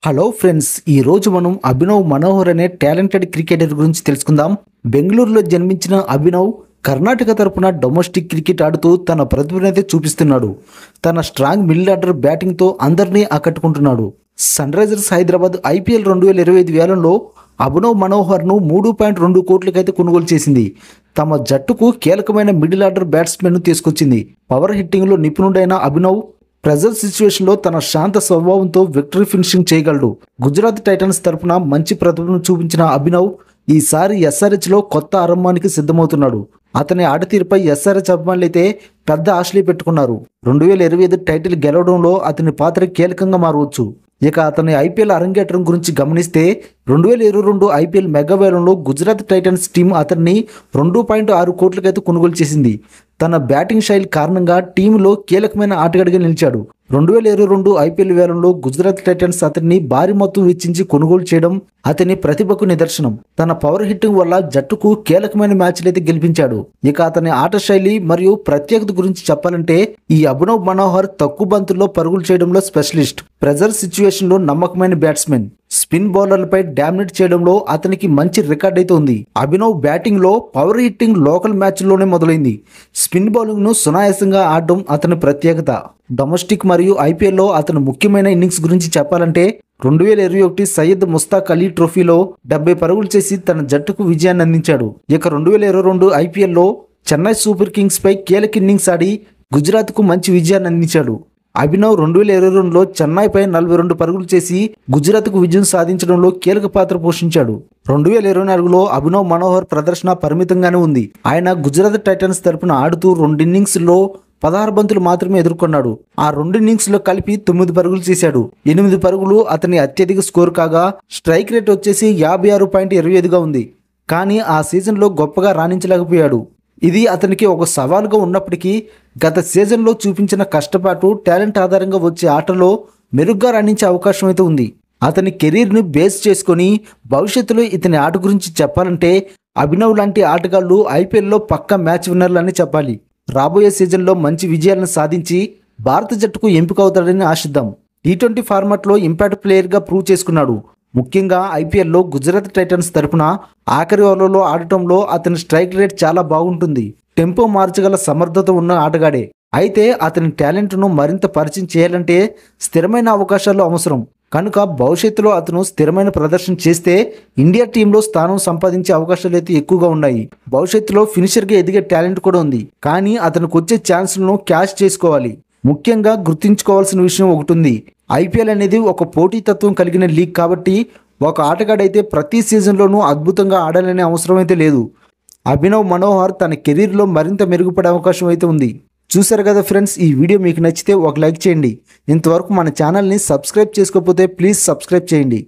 Hello friends, ఈ రోజు మనం అభినవ్ మనోహర్ అనే టాలెంటెడ్ క్రికెటర్ గురించి తెలుసుకుందాం. బెంగళూరులో జన్మించిన అభినవ్ కర్ణాటక తరపున డొమెస్టిక్ క్రికెట్ ఆడుతూ తన ప్రతిభనైతే చూపిస్తున్నాడు. తన స్ట్రాంగ్ మిడిల్ ఆర్డర్ బ్యాటింగ్తో అందరినీ ఆకట్టుకుంటున్నాడు. సన్ రైజర్స్ హైదరాబాద్ IPL 2025 వేలంలో అభినవ్ మనోహర్ను 3.2 కోట్లకైతే కొనుగోలు చేసింది. తమ జట్టుకు కీలకమైన మిడిల్ ఆర్డర్ బ్యాట్స్మెన్ను తీసుకొచ్చింది. పవర్ హిట్టింగ్లో నిపుణుడైన అభినవ్ ప్రెజర్ సిచ్యువేషన్లో తన శాంత స్వభావంతో విక్టరీ ఫినిషింగ్ చేయగలడు. గుజరాత్ టైటన్స్ తరపున మంచి ప్రతిభను చూపించిన అభినవ్ ఈసారి SRHలో కొత్త ఆరంభానికి సిద్ధమవుతున్నాడు. అతని ఆటతీరుపై SRH అభిమానులైతే పెద్ద ఆశలు పెట్టుకున్నారు. 2025 టైటిల్ గెలవడంలో అతని పాత్ర కీలకంగా మారవచ్చు. ఇక అతని IPL అరంగేట్రం గురించి గమనిస్తే 2022 IPL మెగా వేలంలో గుజరాత్ టైటన్స్ టీం అతన్ని 2.6 కోట్లకైతే కొనుగోలు చేసింది. తన బ్యాటింగ్ శైలి కారణంగా టీంలో కీలకమైన ఆటగాడిగా నిలిచాడు. 2022 IPL వేలంలో గుజరాత్ టైటన్స్ అతన్ని భారీ మొత్తం వెచ్చించి కొనుగోలు చేయడం అతని ప్రతిభకు నిదర్శనం. తన పవర్ హిట్టింగ్ వల్ల జట్టుకు కీలకమైన మ్యాచ్లైతే గెలిపించాడు. ఇక అతని ఆట శైలి మరియు ప్రత్యేకత గురించి చెప్పాలంటే ఈ అభినవ్ మనోహర్ తక్కువ బంతుల్లో పరుగులు చేయడంలో స్పెషలిస్ట్. ప్రెజర్ సిచ్యువేషన్ లో నమ్మకమైన బ్యాట్స్మెన్. స్పిన్ బౌలర్లపై డామినేట్ చేయడంలో అతనికి మంచి రికార్డ్ అయితే ఉంది. అభినవ్ బ్యాటింగ్ లో పవర్ హిట్టింగ్ లోకల్ మ్యాచ్ల్లోనే మొదలైంది. స్పిన్ బౌలింగ్ ను సునాయాసంగా ఆడడం అతని ప్రత్యేకత. డొమెస్టిక్ మరియు IPL లో అతని ముఖ్యమైన ఇన్నింగ్స్ గురించి చెప్పాలంటే 2021 సయ్యద్ ముస్తాక్ అలీ ట్రోఫీలో 70 పరుగులు చేసి తన జట్టుకు విజయాన్ని అందించాడు. ఇక 2022 IPL లో చెన్నై సూపర్ కింగ్స్ పై కీలక ఇన్నింగ్స్ ఆడి గుజరాత్కు మంచి విజయాన్ని అందించాడు. అభినవ్ 2022లో చెన్నైపై 42 పరుగులు చేసి గుజరాత్కు విజయం సాధించడంలో కీలక పాత్ర పోషించాడు. 2024లో అభినవ్ మనోహర్ ప్రదర్శన పరిమితంగానే ఉంది. ఆయన గుజరాత్ టైటన్స్ తరపున ఆడుతూ 2 ఇన్నింగ్స్లో 16 బంతులు మాత్రమే ఎదుర్కొన్నాడు. ఆ 2 ఇన్నింగ్స్లో కలిపి 9 పరుగులు చేశాడు. 8 పరుగులు అతని అత్యధిక స్కోర్ కాగా స్ట్రైక్ రేట్ వచ్చేసి 56.25గా ఉంది. కానీ ఆ సీజన్లో గొప్పగా రాణించలేకపోయాడు. ఇది అతనికి ఒక సవాలుగా ఉన్నప్పటికీ గత సీజన్లో చూపించిన కష్టపాటు, టాలెంట్ ఆధారంగా వచ్చే ఆటలో మెరుగ్గా రాణించే అవకాశం అయితే ఉంది. అతని కెరీర్ను బేస్ చేసుకొని భవిష్యత్తులో ఇతని ఆట గురించి చెప్పాలంటే అభినవ్ లాంటి ఆటగాళ్లు IPLలో పక్కా మ్యాచ్ విన్నర్లు అని చెప్పాలి. రాబోయే సీజన్లో మంచి విజయాలను సాధించి భారత జట్టుకు ఎంపిక అవుతాడని ఆశిద్దాం. T20 ఫార్మాట్లో ఇంపాక్ట్ ప్లేయర్గా ప్రూవ్ చేసుకున్నాడు. ముఖ్యంగా IPLలో గుజరాత్ టైటన్స్ తరపున ఆఖరి ఓవర్లలో ఆడటంలో అతని స్ట్రైక్ రేట్ చాలా బాగుంటుంది. టెంపో మార్చగల సమర్థత ఉన్న ఆటగాడే. అయితే అతని టాలెంట్ను మరింత పరిచయం చేయాలంటే స్థిరమైన అవకాశాలు అవసరం. కనుక భవిష్యత్తులో అతను స్థిరమైన ప్రదర్శన చేస్తే ఇండియా టీంలో స్థానం సంపాదించే అవకాశాలు అయితే ఎక్కువగా ఉన్నాయి. భవిష్యత్తులో ఫినిషర్గా ఎదిగే టాలెంట్ కూడా ఉంది. కానీ అతనికి వచ్చే ఛాన్స్లను క్యాష్ చేసుకోవాలి. ముఖ్యంగా గుర్తుంచుకోవాల్సిన విషయం ఒకటి ఉంది. IPL అనేది ఒక పోటీతత్వం కలిగిన లీగ్ కాబట్టి ఒక ఆటగాడైతే ప్రతి సీజన్లోనూ అద్భుతంగా ఆడాలనే అవసరం అయితే లేదు. అభినవ్ మనోహర్ తన కెరీర్లో మరింత మెరుగుపడే అవకాశం అయితే ఉంది. చూసారు కదా ఫ్రెండ్స్, ఈ వీడియో మీకు నచ్చితే ఒక లైక్ చేయండి. ఇంతవరకు మన ఛానల్ని సబ్స్క్రైబ్ చేసుకోకపోతే ప్లీజ్ సబ్స్క్రైబ్ చేయండి.